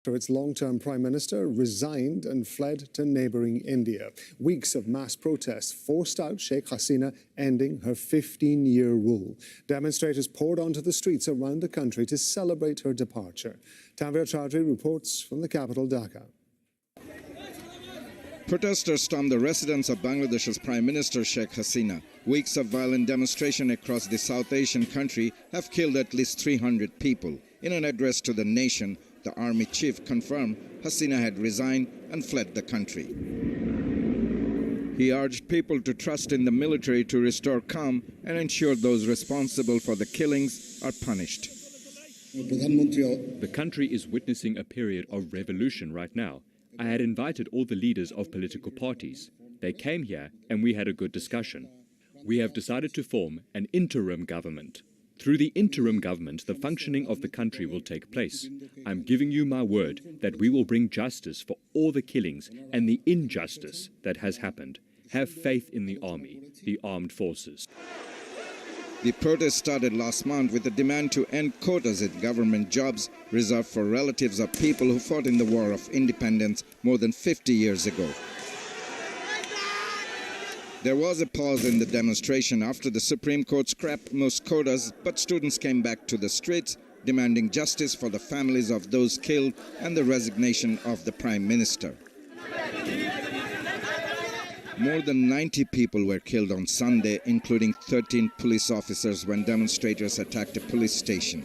Its long-term Prime Minister resigned and fled to neighbouring India. Weeks of mass protests forced out Sheikh Hasina, ending her 15-year rule. Demonstrators poured onto the streets around the country to celebrate her departure. Tanvir Chaudhry reports from the capital, Dhaka. Protesters stormed the residence of Bangladesh's Prime Minister Sheikh Hasina. Weeks of violent demonstration across the South Asian country have killed at least 300 people. In an address to the nation, the army chief confirmed Hasina had resigned and fled the country. He urged people to trust in the military to restore calm and ensure those responsible for the killings are punished. The country is witnessing a period of revolution right now. I had invited all the leaders of political parties. They came here and we had a good discussion. We have decided to form an interim government. Through the interim government, the functioning of the country will take place. I'm giving you my word that we will bring justice for all the killings and the injustice that has happened. Have faith in the army, the armed forces. The protest started last month with a demand to end quotas in government jobs reserved for relatives of people who fought in the War of Independence more than 50 years ago. There was a pause in the demonstration after the Supreme Court scrapped most quotas, but students came back to the streets demanding justice for the families of those killed and the resignation of the Prime Minister. More than 90 people were killed on Sunday, including 13 police officers when demonstrators attacked a police station.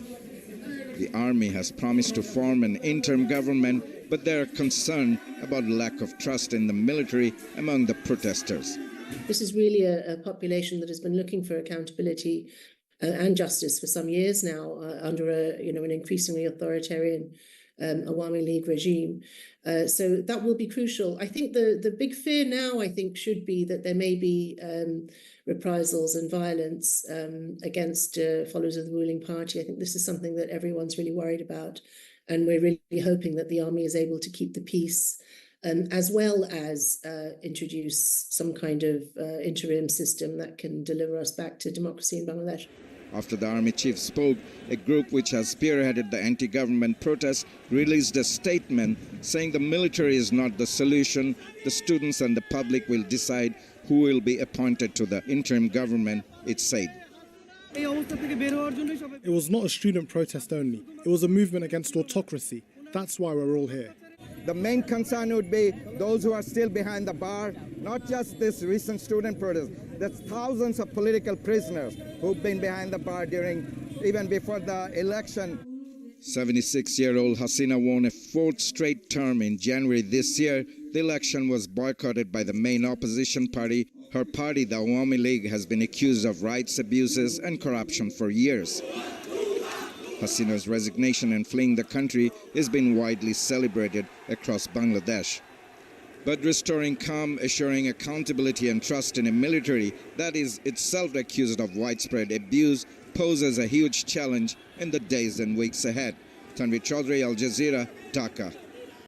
The army has promised to form an interim government, but they are concerned about lack of trust in the military among the protesters. This is really a population that has been looking for accountability and justice for some years now under an increasingly authoritarian Awami League regime. So that will be crucial. I think the big fear now, should be that there may be reprisals and violence against followers of the ruling party. I think this is something that everyone's really worried about. And we're really hoping that the army is able to keep the peace as well as introduce some kind of interim system that can deliver us back to democracy in Bangladesh. After the army chief spoke, a group which has spearheaded the anti-government protests released a statement saying the military is not the solution. The students and the public will decide who will be appointed to the interim government, it said. It was not a student protest only. It was a movement against autocracy. That's why we're all here. The main concern would be those who are still behind the bar, not just this recent student protest. There's thousands of political prisoners who've been behind the bar even before the election. 76-year-old Hasina won a fourth straight term in January this year. The election was boycotted by the main opposition party. Her party, the Awami League, has been accused of rights abuses and corruption for years. Hasina's resignation and fleeing the country has been widely celebrated across Bangladesh. But restoring calm, assuring accountability and trust in a military that is itself accused of widespread abuse poses a huge challenge in the days and weeks ahead. Tanvir Chaudhry, Al Jazeera, Dhaka.